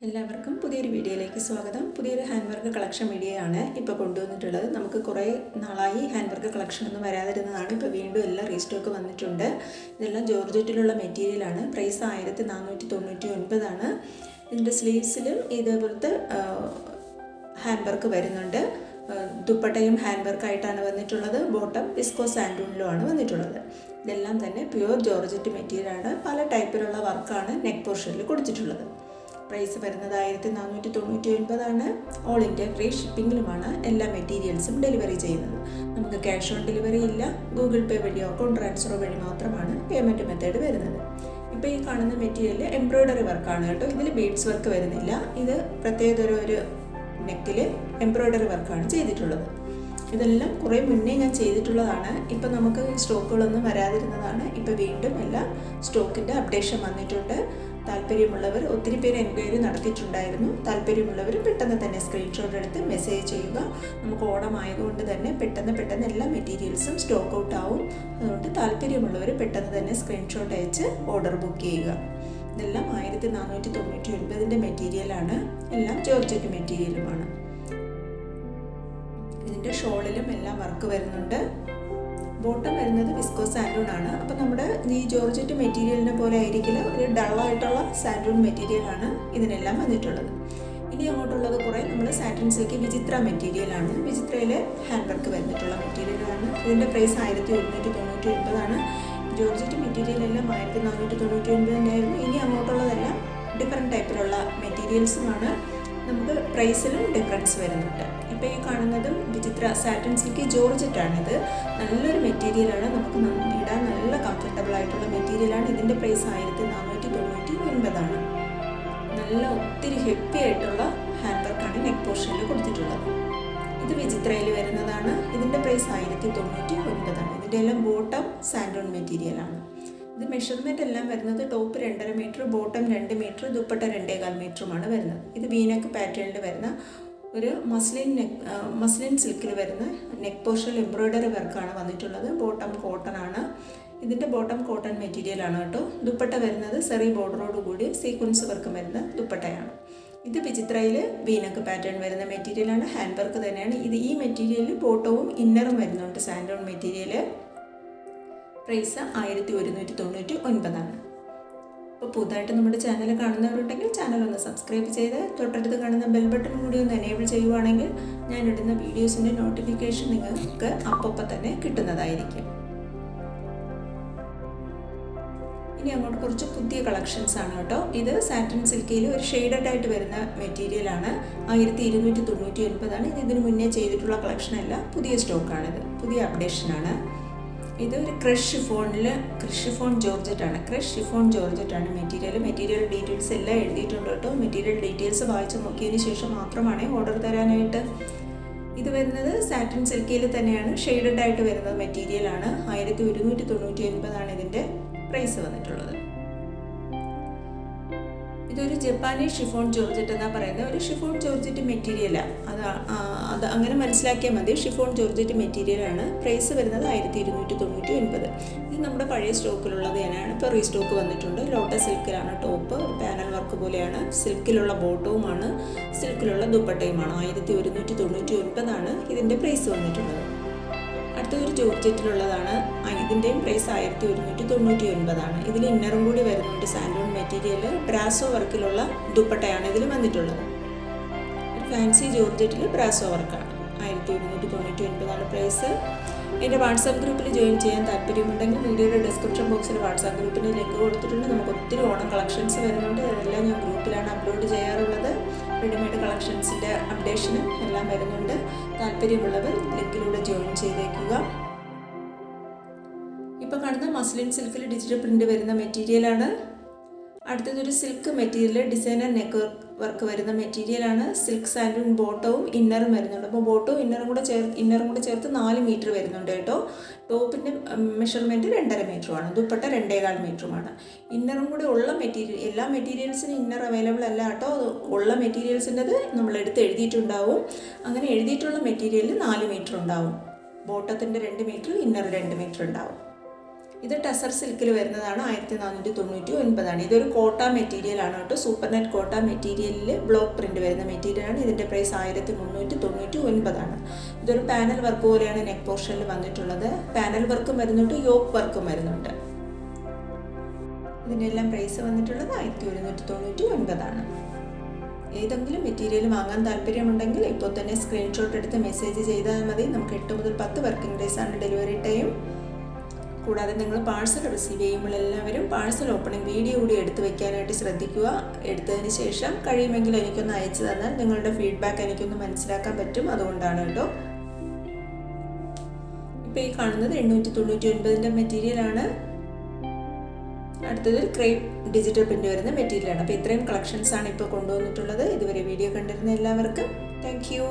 എല്ലാവർക്കും പുതിയൊരു വീഡിയോയിലേക്ക് സ്വാഗതം. പുതിയൊരു ഹാൻഡ് വർക്ക് കളക്ഷൻ വീഡിയോ ആണ് ഇപ്പോൾ കൊണ്ടുവന്നിട്ടുള്ളത്. നമുക്ക് കുറേ നാളായി ഹാൻഡ് വർക്ക് കളക്ഷൻ ഒന്നും വരാതിരുന്നതാണ്. ഇപ്പോൾ വീണ്ടും എല്ലാം റീസ്റ്റോക്ക് വന്നിട്ടുണ്ട്. ഇതെല്ലാം ജോർജറ്റിലുള്ള മെറ്റീരിയലാണ്. പ്രൈസ് 1499 ഇതിൻ്റെ സ്ലീവ്സിലും ഇതേപോലത്തെ ഹാൻഡ് വർക്ക് വരുന്നുണ്ട്. ദുപ്പട്ടയും ഹാൻഡ് വർക്കായിട്ടാണ് വന്നിട്ടുള്ളത്. ബോട്ടം വിസ്കോ സാൻഡൂണിലുമാണ് വന്നിട്ടുള്ളത്. ഇതെല്ലാം തന്നെ പ്യുവർ ജോർജറ്റ് മെറ്റീരിയലാണ്. പല ടൈപ്പിലുള്ള വർക്കാണ് നെക്ക് പോർഷനിൽ കൊടുത്തിട്ടുള്ളത്. പ്രൈസ് വരുന്നത് 1499 ഓൾ ഇന്ത്യ ഫ്രീ ഷിപ്പിങ്ങിലുമാണ് എല്ലാ മെറ്റീരിയൽസും ഡെലിവറി ചെയ്യുന്നത്. നമുക്ക് ക്യാഷ് ഓൺ ഡെലിവറി ഇല്ല. ഗൂഗിൾ പേ വഴിയോ അക്കൗണ്ട് ട്രാൻസ്ഫർ വഴി മാത്രമാണ് പേയ്മെൻറ്റ് മെത്തേഡ് വരുന്നത്. ഇപ്പോൾ ഈ കാണുന്ന മെറ്റീരിയൽ എംബ്രോയ്ഡറി വർക്കാണ് കേട്ടോ. ഇതിൽ ബീഡ്സ് വർക്ക് വരുന്നില്ല. ഇത് പ്രത്യേക ഒരു നെക്കിൽ എംബ്രോയ്ഡറി വർക്കാണ് ചെയ്തിട്ടുള്ളത്. ഇതെല്ലാം കുറേ മുന്നേ ഞാൻ ചെയ്തിട്ടുള്ളതാണ്. ഇപ്പം നമുക്ക് സ്റ്റോക്കുകളൊന്നും വരാതിരുന്നതാണ്. ഇപ്പോൾ വീണ്ടും എല്ലാ സ്റ്റോക്കിൻ്റെ അപ്ഡേഷൻ വന്നിട്ടുണ്ട്. താല്പര്യമുള്ളവർ ഒത്തിരി പേര് എൻക്വയറി നടത്തിയിട്ടുണ്ടായിരുന്നു. താല്പര്യമുള്ളവർ പെട്ടെന്ന് തന്നെ സ്ക്രീൻഷോട്ട് എടുത്ത് മെസ്സേജ് ചെയ്യുക. നമുക്ക് ഓണമായതുകൊണ്ട് തന്നെ പെട്ടെന്ന് എല്ലാ മെറ്റീരിയൽസും സ്റ്റോക്ക് ഔട്ട് ആവും. അതുകൊണ്ട് താല്പര്യമുള്ളവർ പെട്ടെന്ന് തന്നെ സ്ക്രീൻഷോട്ട് അയച്ച് ഓർഡർ ബുക്ക് ചെയ്യുക. ഇതെല്ലാം 1499 മെറ്റീരിയലാണ്. എല്ലാം ജോർജറ്റ് മെറ്റീരിയലുമാണ്. ഇതിൻ്റെ ഷോളിലും എല്ലാം വർക്ക് വരുന്നുണ്ട്. ബോട്ടം വരുന്നത് വിസ്കോ സാൻഡൂൺ ആണ്. അപ്പോൾ നമ്മുടെ ഈ ജോർജറ്റ് മെറ്റീരിയലിനെ പോലെ ആയിരിക്കില്ല, ഒരു ഡള്ളായിട്ടുള്ള സാൻഡൂൺ മെറ്റീരിയലാണ് ഇതിനെല്ലാം വന്നിട്ടുള്ളത്. ഇനി അങ്ങോട്ടുള്ളത് കുറേ നമ്മൾ സാറ്റിൻ സിൽക്ക് വിചിത്ര മെറ്റീരിയലാണ്. വിചിത്രയിൽ ഹാൻഡ് വർക്ക് വന്നിട്ടുള്ള മെറ്റീരിയലാണ്. ഇതിൻ്റെ പ്രൈസ് 1199. ജോർജറ്റ് മെറ്റീരിയലെല്ലാം 1499 ആയിരുന്നു. ഇനി അങ്ങോട്ടുള്ളതെല്ലാം ഡിഫറെൻറ്റ് ടൈപ്പിലുള്ള മെറ്റീരിയൽസുമാണ്. നമുക്ക് പ്രൈസിലും ഡിഫറൻസ് വരുന്നുണ്ട്. ഇപ്പോൾ ഈ കാണുന്നതും വിചിത്ര സാറ്റിൻ സിൽക്ക് ജോർജറ്റാണിത്. നല്ലൊരു മെറ്റീരിയലാണ്. നമുക്ക് ഇടാൻ നല്ല കംഫർട്ടബിൾ ആയിട്ടുള്ള മെറ്റീരിയലാണ്. ഇതിൻ്റെ പ്രൈസ് 1499. നല്ല ഒത്തിരി ഹെവി ആയിട്ടുള്ള ഹാൻഡ് വർക്കാണ് നെക്ക് പോർഷനിൽ കൊടുത്തിട്ടുള്ളത്. ഇത് വിചിത്രയിൽ വരുന്നതാണ്. ഇതിൻ്റെ പ്രൈസ് 1099. ഇതിൻ്റെ എല്ലാം ബോട്ടം സാൻഡൂൺ മെറ്റീരിയലാണ്. ഇത് മെഷർമെൻ്റ് എല്ലാം വരുന്നത് top 2.5 metre, bottom 2 metre, dupatta 2.25 മീറ്ററുമാണ് വരുന്നത്. ഇത് വീനക്ക് പാറ്റേണിൽ വരുന്ന ഒരു മസ്ലിൻ സിൽക്കിൽ വരുന്ന നെക്ക് പോർഷനിൽ എംബ്രോയ്ഡറി വർക്കാണ് വന്നിട്ടുള്ളത്. ബോട്ടം കോട്ടൺ ആണ്. ഇതിൻ്റെ ബോട്ടം കോട്ടൺ മെറ്റീരിയലാണ് കേട്ടോ. ദുപ്പട്ട വരുന്നത് സെറി ബോർഡറോട് കൂടി സീക്വൻസ് വർക്ക് വരുന്ന ദുപ്പട്ടയാണ്. ഇത് വിചിത്രയിൽ വീനക്ക് പാറ്റേൺ വരുന്ന മെറ്റീരിയലാണ്. ഹാൻഡ് വർക്ക് തന്നെയാണ്. ഈ മെറ്റീരിയലിൽ ബോട്ടവും ഇന്നറും വരുന്നുണ്ട്. സാൻഡൂൺ മെറ്റീരിയൽ. പ്രൈസ് 1199. അപ്പോൾ പുതുതായിട്ട് നമ്മുടെ ചാനൽ കാണുന്നവരുണ്ടെങ്കിൽ ചാനൽ ഒന്ന് സബ്സ്ക്രൈബ് ചെയ്ത് തൊട്ടടുത്ത് കാണുന്ന ബെൽ ബട്ടൺ കൂടി ഒന്ന് എനേബിൾ ചെയ്യുവാണെങ്കിൽ ഞാനിടുന്ന വീഡിയോസിൻ്റെ നോട്ടിഫിക്കേഷൻ നിങ്ങൾക്ക് അപ്പം തന്നെ കിട്ടുന്നതായിരിക്കും. ഇനി അങ്ങോട്ട് കുറച്ച് പുതിയ കളക്ഷൻസ് ആണ് കേട്ടോ. ഇത് സാറ്റിൻ സിൽക്കിൽ ഒരു ഷെയ്ഡഡ് ആയിട്ട് വരുന്ന മെറ്റീരിയലാണ്. 1299. ഇത് ഇതിന് മുന്നേ ചെയ്തിട്ടുള്ള കളക്ഷനല്ല, പുതിയ സ്റ്റോക്കാണിത്, പുതിയ അപ്ഡേഷനാണ്. ഇത് ഒരു ക്രഷ് ഷിഫോൺ ജോർജറ്റാണ് മെറ്റീരിയൽ ഡീറ്റെയിൽസ് എല്ലാം എഴുതിയിട്ടുണ്ട് കേട്ടോ. മെറ്റീരിയൽ ഡീറ്റെയിൽസ് വായിച്ച് നോക്കിയതിന് ശേഷം മാത്രമാണ് ഓർഡർ തരാനായിട്ട്. ഇത് വരുന്നത് സാറ്റിൻ സിൽക്കിൽ തന്നെയാണ്. ഷെയ്ഡഡ് ആയിട്ട് വരുന്ന മെറ്റീരിയലാണ്. 1199 ഇതിൻ്റെ പ്രൈസ് വന്നിട്ടുള്ളത്. ഇതൊരു ജപ്പാനീസ് ഷിഫോൺ ജോർജറ്റ് എന്നാണ് പറയുന്നത്. ഒരു ഷിഫോൺ ജോർജറ്റ് മെറ്റീരിയലാണ്. അത് അങ്ങനെ മനസ്സിലാക്കിയാൽ മതി. ഷിഫോൺ ജോർജറ്റ് മെറ്റീരിയലാണ്. പ്രൈസ് വരുന്നത് 1299. ഇത് നമ്മുടെ പഴയ സ്റ്റോക്കിലുള്ളത് തന്നെയാണ്. ഇപ്പോൾ റീസ്റ്റോക്ക് വന്നിട്ടുണ്ട്. ലോട്ടസ് സിൽക്കിലാണ് ടോപ്പ്. പാനൽ വർക്ക് പോലെയാണ്. സിൽക്കിലുള്ള ബോട്ടവുമാണ്, സിൽക്കിലുള്ള ദുപ്പട്ടയുമാണ്. 1199 ഇതിൻ്റെ പ്രൈസ് വന്നിട്ടുള്ളത്. അടുത്തൊരു ജോർജറ്റിലുള്ളതാണ്. ഇതിൻ്റെയും പ്രൈസ് 1199. ഇതിൽ ഇന്നറും കൂടി വരുന്നുണ്ട്. സാൻഡൂൺ മെറ്റീരിയൽ ബ്രാസോ വർക്കിലുള്ള ദുപ്പട്ടയാണ് ഇതിൽ വന്നിട്ടുള്ളത്. ഫാൻസി ജോർജറ്റിൽ ബ്രാസോ വർക്കാണ്. 1199 പ്രൈസ്. എൻ്റെ വാട്സാപ്പ് ഗ്രൂപ്പിൽ ജോയിൻ ചെയ്യാൻ താല്പര്യമുണ്ടെങ്കിൽ വീഡിയോയുടെ ഡിസ്ക്രിപ്ഷൻ ബോക്സിൽ വാട്സാപ്പ് ഗ്രൂപ്പിൻ്റെ ലിങ്ക് കൊടുത്തിട്ടുണ്ട്. നമുക്ക് ഒത്തിരി ഓണം കളക്ഷൻസ് വരുന്നുണ്ട്. അതെല്ലാം ഞാൻ ഗ്രൂപ്പിലാണ് അപ്ലോഡ് ചെയ്യാറുള്ളത്. റെഡിമെയ്ഡ് കളക്ഷൻസിൻ്റെ അപ്ഡേഷനും എല്ലാം വരുന്നുണ്ട്. താല്പര്യമുള്ളവർ ലിങ്കിലൂടെ ജോയിൻ ചെയ്തേക്കുക. ഇപ്പോൾ കാണുന്ന മസ്ലിൻ സിൽക്കിൽ ഡിജിറ്റൽ പ്രിൻ്റ് വരുന്ന മെറ്റീരിയലാണ്. അടുത്തതൊരു silk material designer neck work വരുന്ന മെറ്റീരിയലാണ്. സിൽക്ക് സാൻഡൂൺ ബോട്ടവും ഇന്നറും വരുന്നുണ്ട്. അപ്പോൾ ബോട്ടവും ഇന്നറും കൂടെ ചേർത്ത് 4 മീറ്റർ വരുന്നുണ്ട് കേട്ടോ. ടോപ്പിൻ്റെ മെഷർമെൻറ്റ് 2.5 മീറ്ററുമാണ്. ദുപ്പട്ട 2.25 മീറ്ററുമാണ്. ഇന്നറും കൂടെ ഉള്ള മെറ്റീരിയൽ, എല്ലാ മെറ്റീരിയൽസിനും ഇന്നർ അവൈലബിൾ അല്ല കേട്ടോ. ഉള്ള മെറ്റീരിയൽസിൻ്റെത് നമ്മളെടുത്ത് എഴുതിയിട്ടുണ്ടാവും. അങ്ങനെ എഴുതിയിട്ടുള്ള മെറ്റീരിയലിൽ 4 മീറ്റർ ഉണ്ടാവും. ബോട്ടത്തിൻ്റെ 2 മീറ്റർ, ഇന്നർ 2 മീറ്റർ ഉണ്ടാവും. ഇത് ടസർ സിൽക്കിൽ വരുന്നതാണ്, 1499. ഇതൊരു കോട്ട മെറ്റീരിയലാണ് കേട്ടോ, സൂപ്പർ നെറ്റ് കോട്ട മെറ്റീരിയലിൽ ബ്ലോക്ക് പ്രിൻറ്റ് വരുന്ന മെറ്റീരിയലാണ്. ഇതിൻ്റെ പ്രൈസ് 1399. ഇതൊരു പാനൽ വർക്ക് പോലെയാണ് നെക്ക് പോർഷനിൽ വന്നിട്ടുള്ളത്. പാനൽ വർക്കും വരുന്നുണ്ട്, യോക്ക് വർക്കും വരുന്നുണ്ട്. ഇതിനെല്ലാം പ്രൈസ് വന്നിട്ടുള്ളത് 1199. ഏതെങ്കിലും മെറ്റീരിയൽ വാങ്ങാൻ താല്പര്യമുണ്ടെങ്കിൽ ഇപ്പോൾ തന്നെ സ്ക്രീൻഷോട്ട് എടുത്ത് മെസ്സേജ് ചെയ്താൽ മതി. നമുക്ക് 8 മുതൽ 10 വർക്കിംഗ് ഡേയ്സ് ആണ് ഡെലിവറി ടൈം. കൂടാതെ നിങ്ങൾ പാഴ്സൽ റിസീവ് ചെയ്യുമ്പോൾ എല്ലാവരും പാഴ്സൽ ഓപ്പണിംഗ് വീഡിയോ കൂടി എടുത്ത് വയ്ക്കാനായിട്ട് ശ്രദ്ധിക്കുക. എടുത്തതിന് ശേഷം കഴിയുമെങ്കിൽ എനിക്കൊന്ന് അയച്ചു തന്നാൽ നിങ്ങളുടെ ഫീഡ്ബാക്ക് എനിക്കൊന്ന് മനസ്സിലാക്കാൻ പറ്റും, അതുകൊണ്ടാണ് കേട്ടോ. ഇപ്പോൾ ഈ കാണുന്നത് 899 മെറ്റീരിയലാണ്. അടുത്തത് ക്രേപ്പ് ഡിജിറ്റൽ പ്രിന്റ് വരുന്ന മെറ്റീരിയലാണ്. അപ്പോൾ ഇത്രയും കളക്ഷൻസ് ആണ് ഇപ്പോൾ കൊണ്ടുവന്നിട്ടുള്ളത്. ഇതുവരെ വീഡിയോ കണ്ടിരുന്ന എല്ലാവർക്കും താങ്ക് യു.